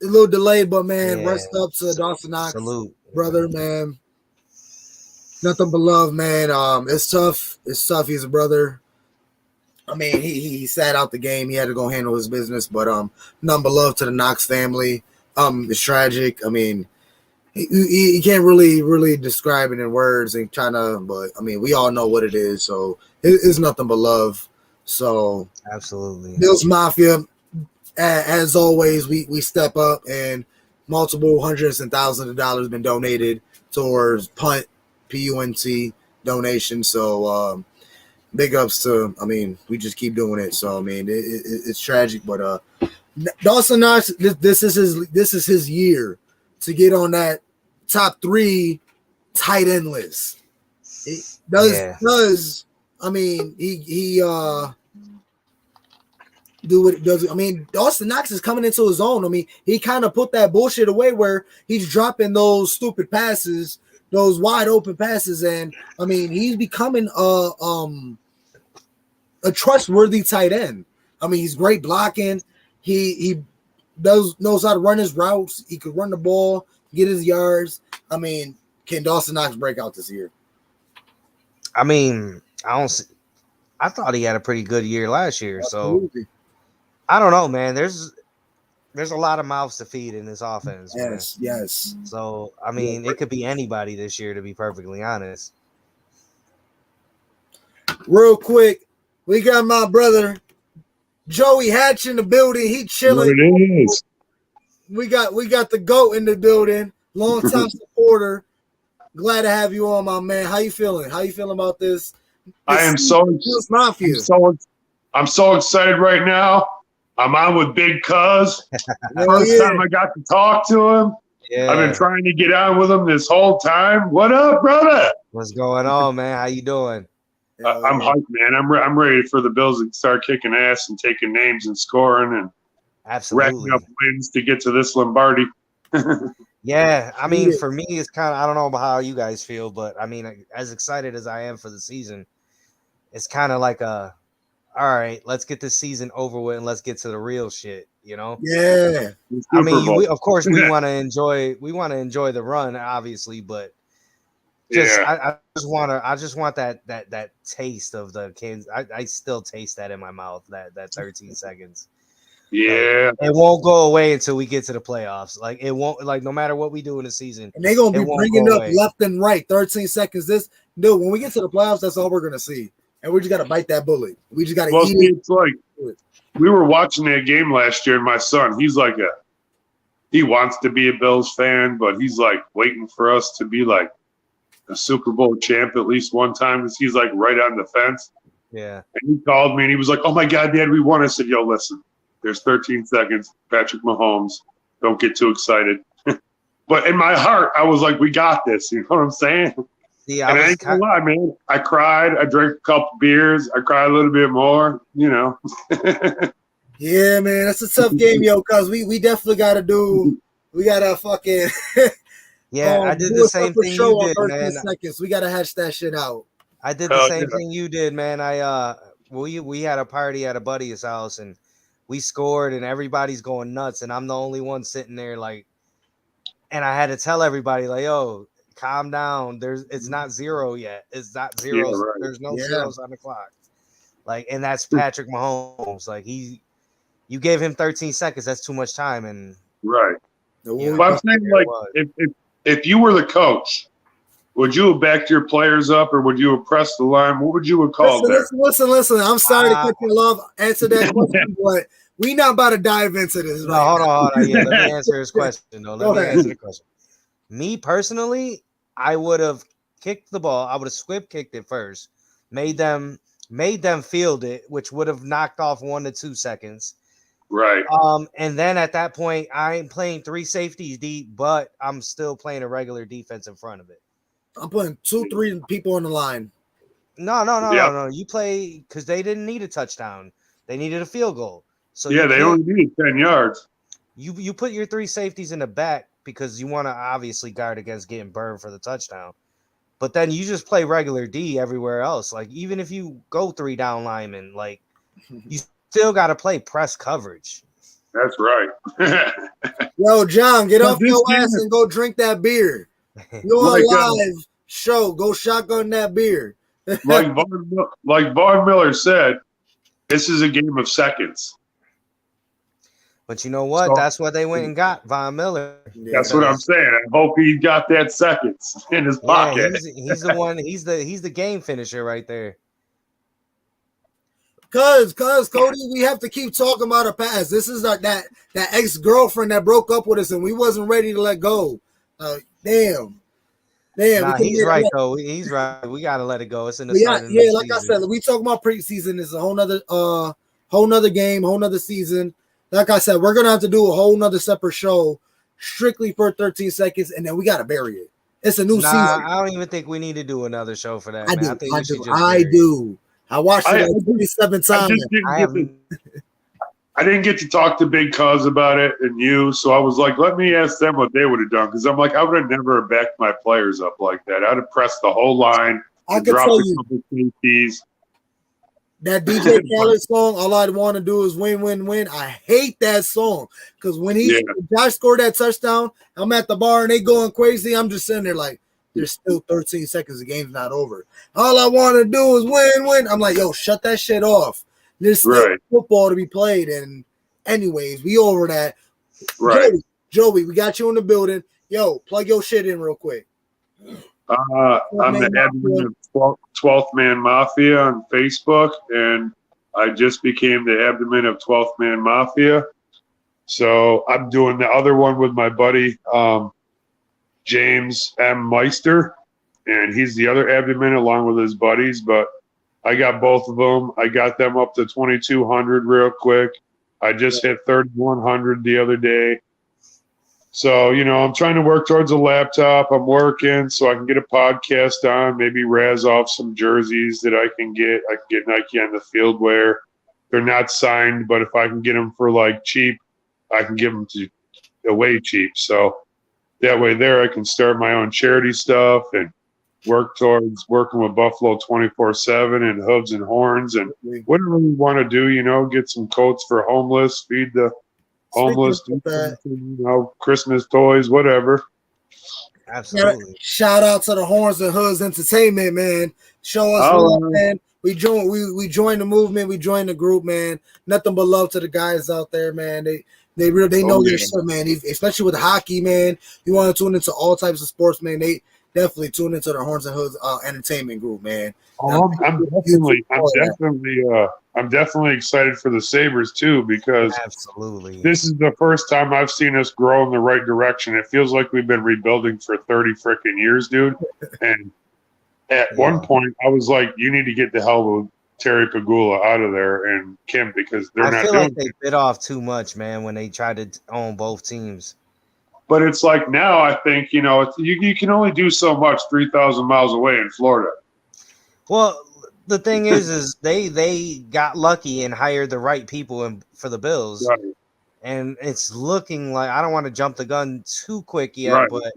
little delayed, but man, rest up to Dawson Knox. Salute. Brother, man. Nothing but love, man. It's tough. It's tough. He's a brother. I mean, he sat out the game. He had to go handle his business, but nothing but love to the Knox family. It's tragic. I mean, you can't really describe it in words and but I mean, we all know what it is, so it's nothing but love. So absolutely, Bills Mafia, as always, we step up, and multiple hundreds and thousands of dollars been donated towards PUNT donation. So big ups to. I mean, we just keep doing it. So I mean, it's tragic, but Dawson Knox, this is his year to get on that top 3 tight end list. It does I mean he do what it does. I mean, Dawson Knox is coming into his own. I mean, he kind of put that bullshit away where he's dropping those stupid passes, those wide open passes, and I mean he's becoming a trustworthy tight end. I mean, he's great blocking. He knows how to run his routes. He could run the ball, get his yards. I mean, can Dawson Knox break out this year? I mean, I thought he had a pretty good year last year. Absolutely. So I don't know, man. There's a lot of mouths to feed in this offense. Yes, man. Yes. So I mean, it could be anybody this year, to be perfectly honest. Real quick, we got my brother Joey Hatch in the building. He chilling. It is. We got the GOAT in the building. Long time supporter. Glad to have you on, my man. How you feeling? How you feeling about this? I am so I'm so excited right now. I'm on with Big Cuz. First time I got to talk to him. Yeah. I've been trying to get on with him this whole time. What up, brother? What's going on, man? How you doing? I'm hyped, man. I'm ready for the Bills to start kicking ass and taking names and scoring and racking up wins to get to this Lombardi. Yeah, I mean, for me, it's kind of, I don't know about how you guys feel, but I mean, as excited as I am for the season, it's kind of like all right, let's get this season over with and let's get to the real shit, you know? Yeah. I mean, of course, we want to enjoy the run, obviously, but I just want that taste of the Kansas. I still taste that in my mouth, that 13 seconds. Yeah, it won't go away until we get to the playoffs. Like it won't. Like no matter what we do in the season, and they're gonna be bringing up left and right. 13 seconds. When we get to the playoffs, that's all we're gonna see, and we just gotta bite that bullet. We just gotta eat it. It's like we were watching that game last year, and my son, he wants to be a Bills fan, but he's like waiting for us to be like a Super Bowl champ at least one time because he's like right on the fence. Yeah, and he called me and he was like, "Oh my God, Dad, we won!" I said, "Yo, listen." There's 13 seconds. Patrick Mahomes. Don't get too excited. But in my heart, I was like, we got this. You know what I'm saying? Yeah, and I ain't gonna lie, man. I cried. I drank a couple beers. I cried a little bit more, you know. Yeah, man. That's a tough game, yo, because we definitely got to do – we got to fucking yeah, I did the same thing show you did, on 13 man. seconds. We got to hash that shit out. I did the same thing you did, man. We had a party at a buddy's house, and we scored, and everybody's going nuts, and I'm the only one sitting there like, and I had to tell everybody like, yo, calm down. It's not 0 yet. It's not zeros. Yeah, right. There's no zeros on the clock. Like, and that's Patrick Mahomes. Like you gave him 13 seconds. That's too much time. And right. You know, but I'm saying, like, if you were the coach, would you have backed your players up, or would you have pressed the line? What would you have called there? Listen. I'm sorry to cut you off. Answer that question, but we not about to dive into this. No, hold on. Yeah, let me answer his question. Let me answer the question. Me personally, I would have kicked the ball. I would have squib kicked it first, made them field it, which would have knocked off 1 to 2 seconds. Right. And then at that point, I ain't playing 3 safeties deep, but I'm still playing a regular defense in front of it. I'm putting 2-3 people on the line. No. You play because they didn't need a touchdown. They needed a field goal. So yeah, they only needed 10 yards. You put your 3 safeties in the back because you want to obviously guard against getting burned for the touchdown. But then you just play regular D everywhere else. Like, even if you go 3 down linemen, like, you still got to play press coverage. That's right. Yo, John, get off your ass and go drink that beer. You're on live show. Go shotgun that beer. like Vaughn Miller said, this is a game of seconds. But you know what? That's what they went and got, Von Miller. That's what I'm saying. I hope he got that seconds in his pocket. He's the one. He's the game finisher right there. Cause Cody, we have to keep talking about our past. This is like that ex-girlfriend that broke up with us, and we wasn't ready to let go. Damn. Nah, he's right though. He's right. We gotta let it go. It's in the like I said, we talk about preseason. It's a whole nother game, whole nother season. Like I said, we're gonna have to do a whole nother separate show strictly for 13 seconds, and then we gotta bury it. It's a new season. I don't even think we need to do another show for that. I do. I watched it like 27 times. I didn't get to talk to Big Cuz about it and you, so I was like, let me ask them what they would have done, because I'm like, I would have never backed my players up like that. I'd have pressed the whole line. I can tell you that DJ Khaled song, all I'd want to do is win, win, win. I hate that song because when Josh scored that touchdown, I'm at the bar and they going crazy. I'm just sitting there like, there's still 13 seconds. The game's not over. All I want to do is win, win. I'm like, yo, shut that shit off. There's still football to be played. And anyways, we over that. Right. Joey, we got you in the building. Yo, plug your shit in real quick. I'm the admin of 12th Man Mafia on Facebook, and I just became the admin of 12th Man Mafia. So I'm doing the other one with my buddy, James M. Meister, and he's the other admin along with his buddies, but I got both of them. I got them up to 2,200 real quick. I just hit 3,100 the other day. So, I'm trying to work towards a laptop. I'm working so I can get a podcast on, maybe razz off some jerseys that I can get. I can get Nike on the field wear. They're not signed, but if I can get them for like cheap, I can give them to away cheap. So that way there I can start my own charity stuff and work towards working with Buffalo 24/7 and Hooves and Horns and whatever we want to do, get some coats for homeless, feed the homeless, Christmas toys, whatever. Absolutely. Shout out to the Horns and Hoods Entertainment, man. Show us love, man. We joined the movement. We joined the group, man. Nothing but love to the guys out there, man. They know their shit, man. Especially with hockey, man. You want to tune into all types of sports, man. They definitely tune into the Horns and Hoods Entertainment group, man. I'm definitely excited for the Sabres too, because this is the first time I've seen us grow in the right direction. It feels like we've been rebuilding for 30 freaking years, dude. And at one point, I was like, "You need to get the hell with Terry Pagula out of there and Kim because they're not." I feel like they bit off too much, man, when they tried to own both teams. But it's like now I think, you know, you can only do so much 3,000 miles away in Florida. Well, the thing is they got lucky and hired the right people for the Bills. Right. And it's looking like, I don't want to jump the gun too quick yet, Right. but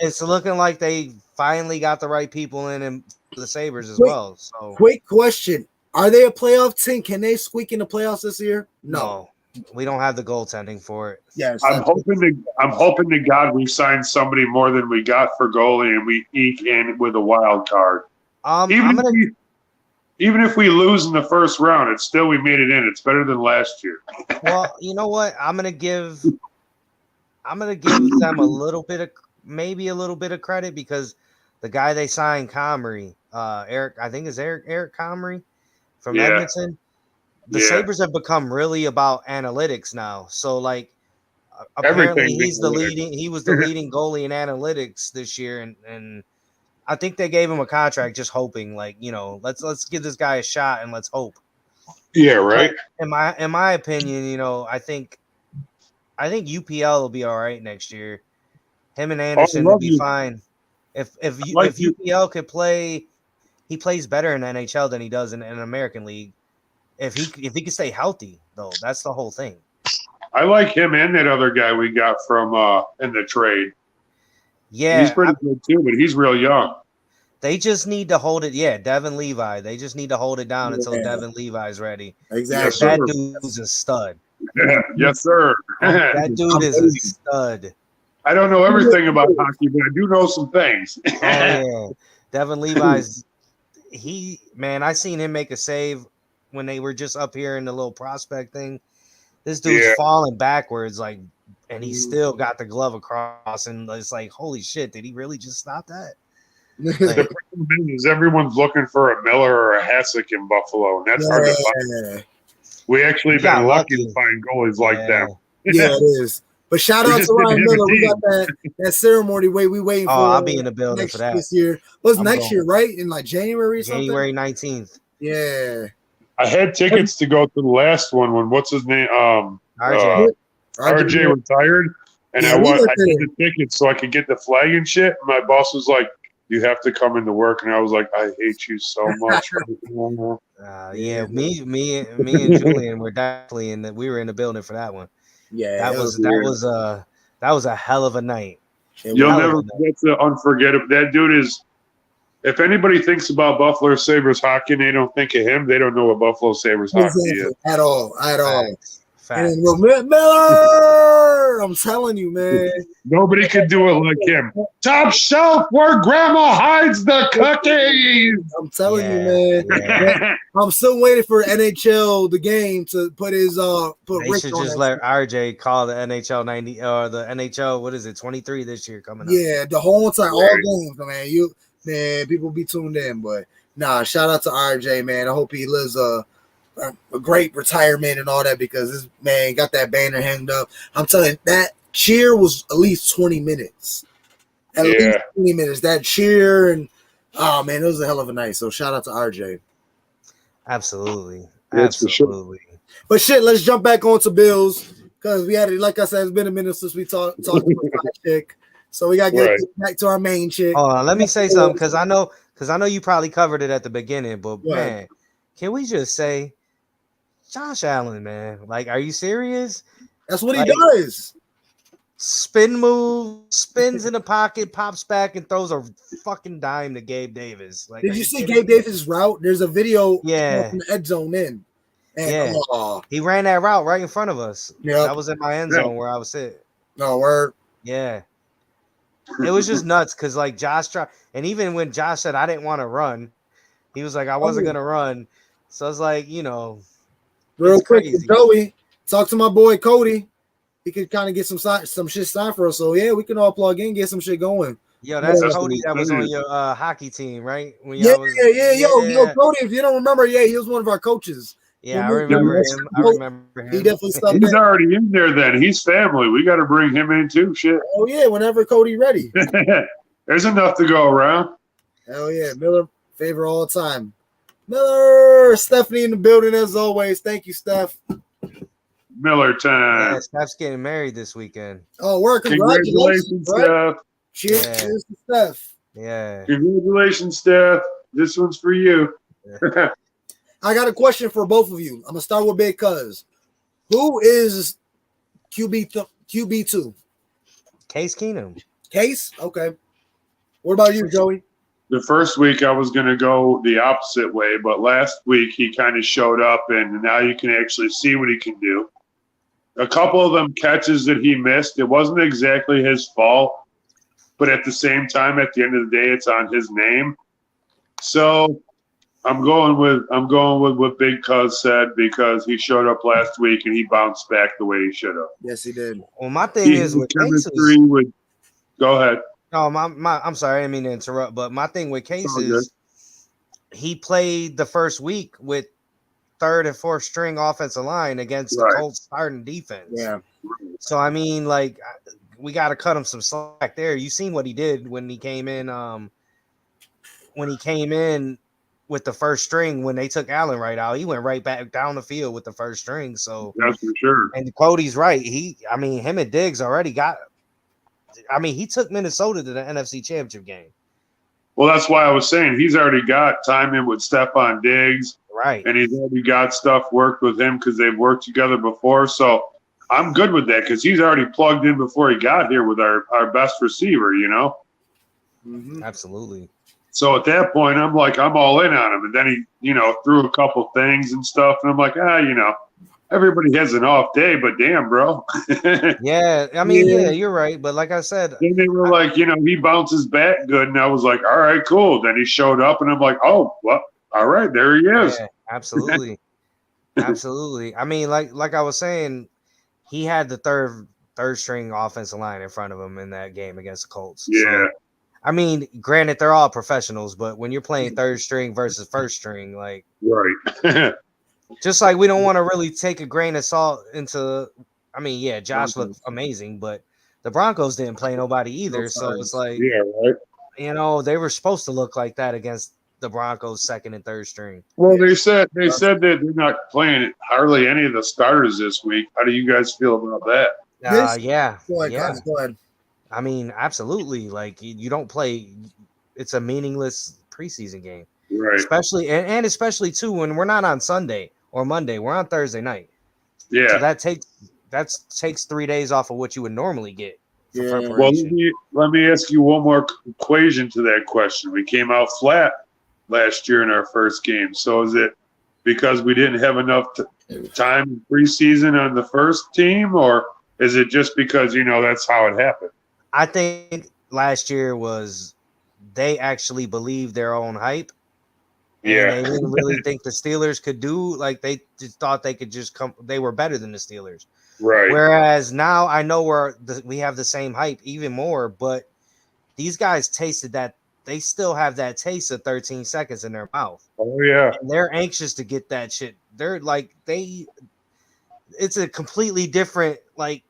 it's looking like they finally got the right people in the Sabres as well. So, quick question: are they a playoff team? Can they squeak in the playoffs this year? No, we don't have the goaltending for it. Yes, I'm hoping to God we sign somebody more than we got for goalie, and we eke in with a wild card. Even if we lose in the first round, it's still we made it in. It's better than last year. Well, you know what? I'm gonna give them a little bit of credit because the guy they signed, Comrie, Eric Comrie from Edmonton. The Sabres have become really about analytics now. So like apparently he was the leading goalie in analytics this year, and I think they gave him a contract just hoping, like, you know, let's give this guy a shot and let's hope. Yeah, right. But in my opinion, you know, I think UPL will be all right next year. Him and Anderson will be fine. If UPL could play, he plays better in the NHL than he does in an American League. If he can stay healthy, though, that's the whole thing. I like him and that other guy we got from in the trade. Yeah, he's pretty good too, but he's real young. They just need to hold it. Yeah, Devin Levi. They just need to hold it down until Devin Levi's ready. Exactly. That dude's a stud. Yes, sir. That dude is a stud. I don't know everything about hockey, but I do know some things. Oh yeah, Devin Levi's. I seen him make a save when they were just up here in the little prospect thing. This dude's falling backwards, like, and he still got the glove across, and it's like, holy shit, did he really just stop that? The problem is everyone's looking for a Miller or a Hasek in Buffalo, and that's hard to find. We actually been lucky to find goalies like that. Yeah, it is. But shout out to Ryan Miller. We got that ceremony we waiting for. Oh, I'll be in the building for that this year. What's next year, right? In like January or something? January 19th. Yeah. I had tickets to go to the last one when what's his name? RJ. RJ retired, and I had the tickets so I could get the flag and shit. My boss was like, "You have to come into work," and I was like, "I hate you so much." Yeah, me and Julian were definitely we were in the building for that one. Yeah, that was a hell of a night. You'll never forget the unforgettable. That dude is. If anybody thinks about Buffalo Sabres hockey and they don't think of him, they don't know what Buffalo Sabres hockey is. At all. Facts. And Miller, I'm telling you, man. Nobody could do it like him. Top shelf where grandma hides the cookies. I'm telling you, man. Yeah. I'm still waiting for NHL the game to put his They should just let RJ call the NHL 90 or the NHL, what is it, 23 this year coming up. Yeah, the whole time, all games, man. Man, people be tuned in, but shout out to RJ, man. I hope he lives a great retirement and all that because this man got that banner hanged up. I'm telling you, that cheer was at least 20 minutes. At least 20 minutes. That cheer and man, it was a hell of a night. So shout out to RJ. Absolutely. That's Absolutely. For sure. But shit, let's jump back onto Bills because we had it. Like I said, it's been a minute since we talked about that chick. So we gotta get back to our main chick. Hold on, let me say something because I know you probably covered it at the beginning, but man, can we just say Josh Allen, man? Like, are you serious? That's what he does. Spin move, spins in the pocket, pops back, and throws a fucking dime to Gabe Davis. Like, did you see Gabe Davis' route? There's a video from the end zone in. And, he ran that route right in front of us. Yeah, that was in my end zone where I was sitting. No word. Yeah. It was just nuts because like Josh tried, and even when Josh said I didn't want to run, he was like I wasn't gonna run. So I was like, real quick, Joey, talk to my boy Cody. He could kind of get some shit signed for us. So yeah, we can all plug in, get some shit going. Yo, that's Cody that was on your hockey team, right? When Yo, Cody. If you don't remember, he was one of our coaches. Yeah, I remember him. He definitely stuck. He's already in there. Then he's family. We got to bring him in too. Shit. Oh yeah, whenever Cody ready. There's enough to go around. Hell yeah, Miller favor all the time. Miller, Stephanie in the building as always. Thank you, Steph. Miller time. Yeah, Steph's getting married this weekend. Oh, we're congratulations, Steph. Cheers, Yeah. cheers to Steph. Yeah. Congratulations, Steph. This one's for you. Yeah. I got a question for both of you. I'm gonna start with Big Cuz. Who is QB2? Case Keenum. Case? Okay. What about you, Joey? The first week I was going to go the opposite way, but last week he kind of showed up, and now you can actually see what he can do. A couple of them catches that he missed, it wasn't exactly his fault, but at the same time, at the end of the day, it's on his name. So I'm going with what Big Cuz said because he showed up last week and he bounced back the way he should have. Yes, he did. Well, my thing is with chemistry would go ahead. No, I'm sorry, I didn't mean to interrupt, but my thing with Case is he played the first week with third and fourth string offensive line against the Colts starting defense. Yeah. So I mean, like, we got to cut him some slack there. You seen what he did when he came in. When he came in with the first string, when they took Allen right out, he went right back down the field with the first string. So that's for sure. And Cody's right. Him and Diggs already got. He took Minnesota to the NFC Championship game. Well, that's why I was saying he's already got time in with Stephon Diggs. Right. And he's already got stuff worked with him because they've worked together before. So I'm good with that because he's already plugged in before he got here with our best receiver, you know? Mm-hmm. Absolutely. So at that point, I'm all in on him. And then he, threw a couple things and stuff. And I'm like, everybody has an off day, but damn, bro. Yeah, yeah, you're right. But like I said, then they were like, he bounces back good. And I was like, all right, cool. Then he showed up and I'm like, oh, well, all right, there he is. Yeah, absolutely. Absolutely. Like I was saying, he had the third string offensive line in front of him in that game against the Colts. Yeah. So, granted, they're all professionals, but when you're playing third string versus first string, like, right. Just like we don't want to really take a grain of salt into Josh looked amazing, but the Broncos didn't play nobody either. So it's like, they were supposed to look like that against the Broncos second and third string. Well, they said that they're not playing hardly any of the starters this week. How do you guys feel about that? Yeah. Go ahead. Absolutely. Like you don't play. It's a meaningless preseason game. Right. Especially and especially too when we're not on Sunday or Monday, we're on Thursday night. Yeah. So that takes 3 days off of what you would normally get. Yeah. Well, let me ask you one more equation to that question. We came out flat last year in our first game. So is it because we didn't have enough time in preseason on the first team, or is it just because that's how it happened? I think last year was they actually believed their own hype. Yeah, they didn't really think the Steelers could do, like, they just thought they could just come. They were better than the Steelers, right? Whereas now I know we have the same hype, even more. But these guys tasted that. They still have that taste of 13 seconds in their mouth. Oh yeah, and they're anxious to get that shit. They're like it's a completely different. Like,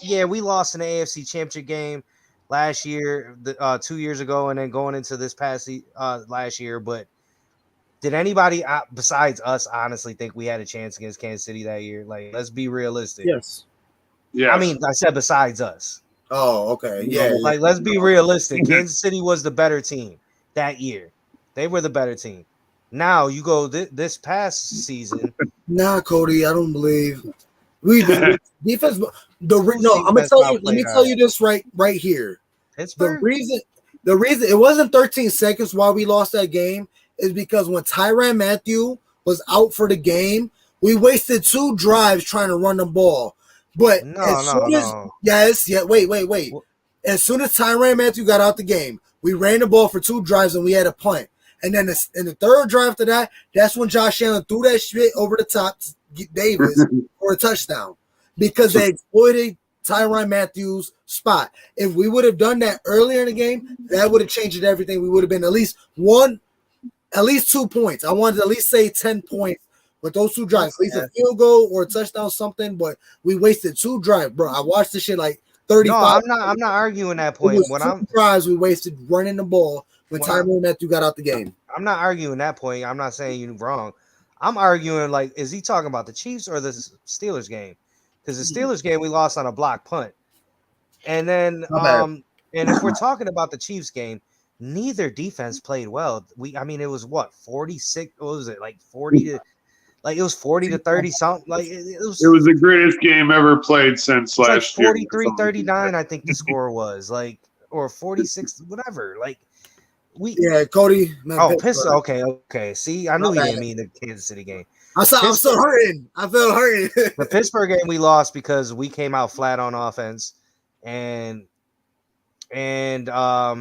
yeah, we lost an AFC Championship game last year, 2 years ago, and then going into this past last year, but. Did anybody besides us honestly think we had a chance against Kansas City that year? Like, let's be realistic. Yes. Yeah. I said besides us. Oh, okay. Yeah. Like, let's be realistic. Kansas City was the better team that year. They were the better team. Now you go this past season. Nah, Cody, I don't believe we defense. I'm gonna tell you. Let me tell you this right here. Pittsburgh? The reason it wasn't 13 seconds why we lost that game is because when Tyrann Mathieu was out for the game, we wasted 2 drives trying to run the ball. But wait. As soon as Tyrann Mathieu got out the game, we ran the ball for 2 drives and we had a punt. And then in the third drive after that, that's when Josh Allen threw that shit over the top to get Davis for a touchdown because they exploited Tyrann Mathieu's spot. If we would have done that earlier in the game, that would have changed everything. We would have been at least 2 points. I wanted to at least say 10 points with those 2 drives. At least a field goal or a touchdown, something. But we wasted 2 drives, bro. I watched this shit like 35. No, I'm not arguing that point. What 2 drives we wasted running the ball when Tyrann Mathieu got out the game. I'm not arguing that point. I'm not saying you're wrong. I'm arguing like, is he talking about the Chiefs or the Steelers game? Because the Steelers game we lost on a block punt, and then and if we're talking about the Chiefs game, neither defense played well. I mean, it was what 46? What was it like 40 to? Like it was 40 to 30 something. Like it was the greatest game ever played since last like year. 43-39, I think the score was like, or 46, whatever. Like Cody. Man, okay. See, I knew he didn't mean the Kansas City game. I'm still hurting. I feel hurting. The Pittsburgh game we lost because we came out flat on offense, and I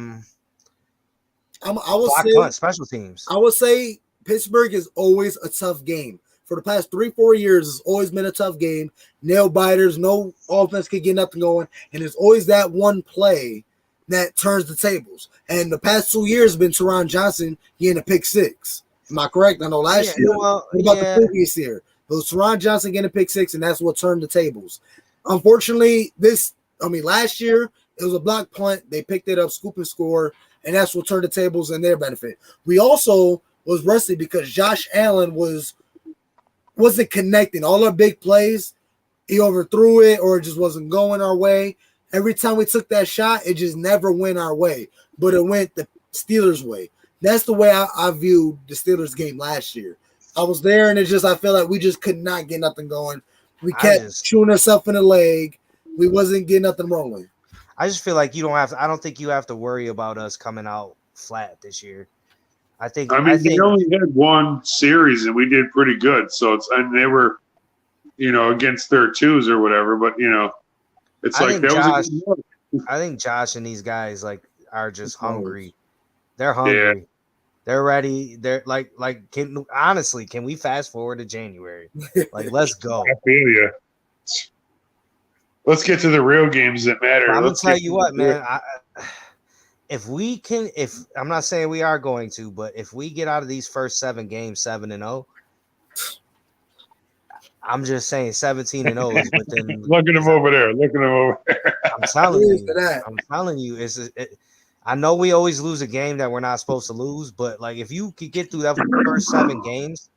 would say special teams. I would say Pittsburgh is always a tough game. For the past 3-4 years, it's always been a tough game. Nail biters, no offense can get nothing going, and it's always that one play that turns the tables. And the past 2 years have been Teron Johnson getting a pick six. Am I correct? I know last year. What about the previous year? It was Teron Johnson getting a pick six, and that's what turned the tables. Unfortunately, last year it was a block punt. They picked it up, scoop and score, and that's what turned the tables in their benefit. We also was rusty because Josh Allen wasn't connecting. All our big plays, he overthrew it or it just wasn't going our way. Every time we took that shot, it just never went our way, but it went the Steelers' way. That's the way I viewed the Steelers game last year. I was there, and I feel like we just could not get nothing going. We kept shooting ourselves in the leg. We wasn't getting nothing rolling. I just feel like I don't think you have to worry about us coming out flat this year. I think they only had one series and we did pretty good. So they were, against their twos or whatever. But it's I like I think Josh and these guys are just hungry. They're hungry. Yeah. They're ready. They're can we fast forward to January? Let's go. I feel you. Let's get to the real games that matter. I'm gonna tell you what, man. If I'm not saying we are going to, but if we get out of these first 7 games 7-0, I'm just saying 17-0 is within. Look at him over there. I'm telling you, I know we always lose a game that we're not supposed to lose, but if you could get through that first 7 games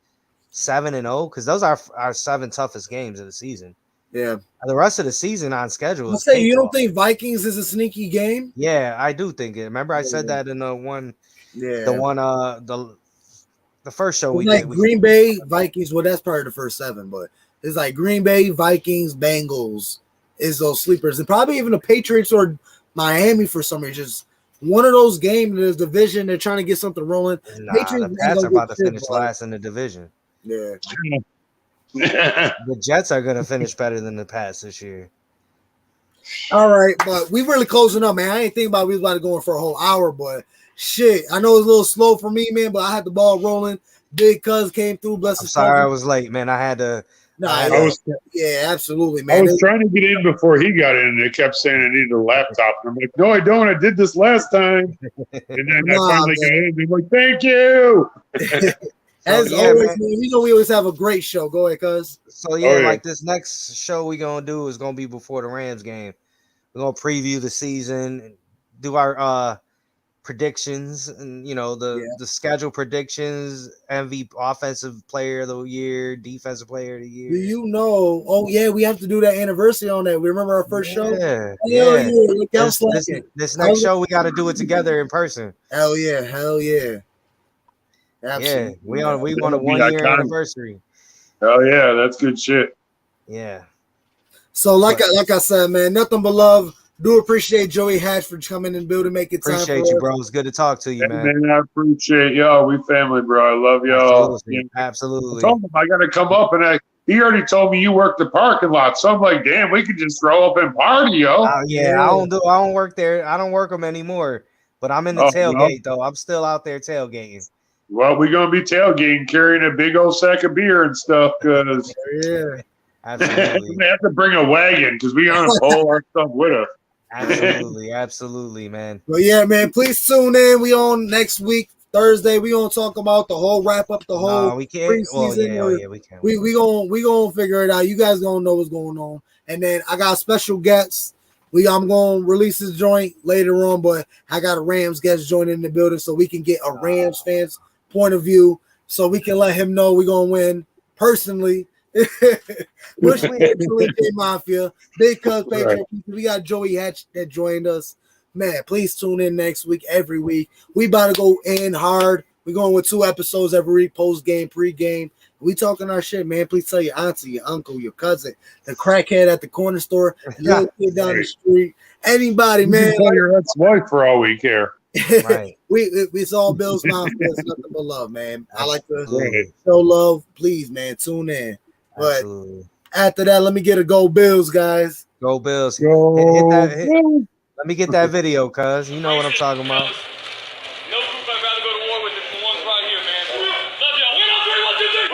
7-0, because those are our 7 toughest games of the season. Yeah. The rest of the season on schedule is you don't think Vikings is a sneaky game? Yeah, I do think it. Remember I said that in the first show we did. Green Bay, Vikings, well, that's part of the first 7, but it's like Green Bay, Vikings, Bengals is those sleepers. And probably even the Patriots or Miami for some reason. Just one of those games in this division, they're trying to get something rolling. The Pats are about to finish last in the division. Yeah. The Jets are going to finish better than the Pats this year. All right, but we really closing up, man. I ain't thinking about we was about to go in for a whole hour, but shit, I know it's a little slow for me, man, but I had the ball rolling. Big Cuz came through. Bless his sorry I was late, man. I had to. Yeah, absolutely, man. I was trying to get in before he got in, and they kept saying I needed a laptop. And I'm like, no, I don't. I did this last time. And then I finally got in. They're like, thank you. As always, man, we always have a great show. Go ahead, Cuz. So, this next show we're going to do is going to be before the Rams game. We're going to preview the season and do our predictions and, the schedule predictions, MVP, offensive player of the year, defensive player of the year. Oh, yeah, we have to do that anniversary on that. We remember our first show? Yeah. This next show, we got to do it together in person. Hell yeah. Absolutely. Yeah, we want a 1-year anniversary. Oh yeah, that's good shit. Yeah. So like I said, man, nothing but love. Do appreciate Joey Hatch for coming in and building, making time. Appreciate you, bro. It's good to talk to you, man. I appreciate y'all. We family, bro. I love y'all. Absolutely. I told him I got to come up, and he already told me you work the parking lot. So I'm like, damn, we could just throw up and party, yo. I don't work there. I don't work them anymore. But I'm in the tailgate though. I'm still out there tailgating. Well, we're gonna be tailgating, carrying a big old sack of beer and stuff. Cause absolutely, we have to bring a wagon because we gotta pull our stuff with us. Absolutely, man. Well, yeah, man. Please tune in. We on next week, Thursday. We gonna talk about the whole wrap up, the whole we can't. preseason. We can. We gonna figure it out. You guys gonna know what's going on. And then I got special guests. I'm gonna release this joint later on, but I got a Rams guest joining in the building so we can get a Rams fans point of view. so we can let him know we're gonna win personally. Wish we had Mafia, Big Cuz Patriot. We got Joey Hatch that joined us. Man, please tune in next week, every week. We about to go in hard. We're going with 2 episodes every week, post game, pre game. We talking our shit, man. Please tell your auntie, your uncle, your cousin, the crackhead at the corner store, the little kid down the street, anybody, man. You can tell your ex-wife for all we care. Right. It's all Bills Mafia. It's nothing but love, man. I like to show love. Please, man, tune in. But after that, let me get a Go Bills, guys. Go Bills. Go Let me get that video, cuz. You know what I'm talking about. No group I'd rather go to war with than the ones right here, man. Love y'all. 1, 2, 3,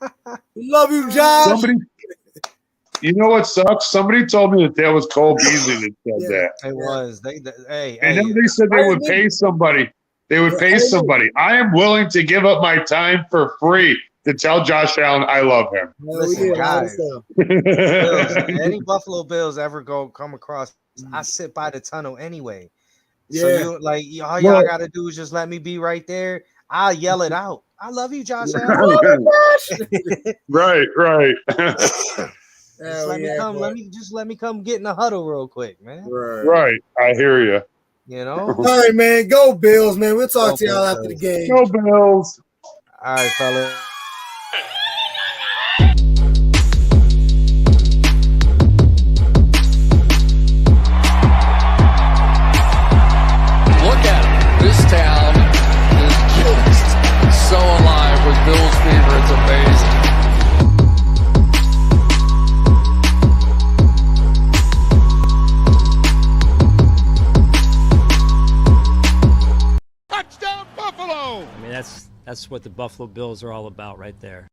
1, 2, 3. Love you, Josh. Somebody, you know what sucks? Somebody told me that was Cole Beasley that said that. It was. Then they said they would pay somebody. They would pay somebody. I am willing to give up my time for free to tell Josh Allen I love him. Listen, guys, Bills, any Buffalo Bills ever come across, I sit by the tunnel anyway. So all y'all gotta do is just let me be right there. I'll yell it out. I love you, Josh Allen. Right. Let me come get in the huddle real quick, man. Right. I hear you. You know? All right, man. Go Bills, man. We'll talk to y'all after the game. Go Bills. All right, fella. Look at it. This town is just so alive with Bills fever. It's amazing. Touchdown, Buffalo! I mean, that's what the Buffalo Bills are all about right there.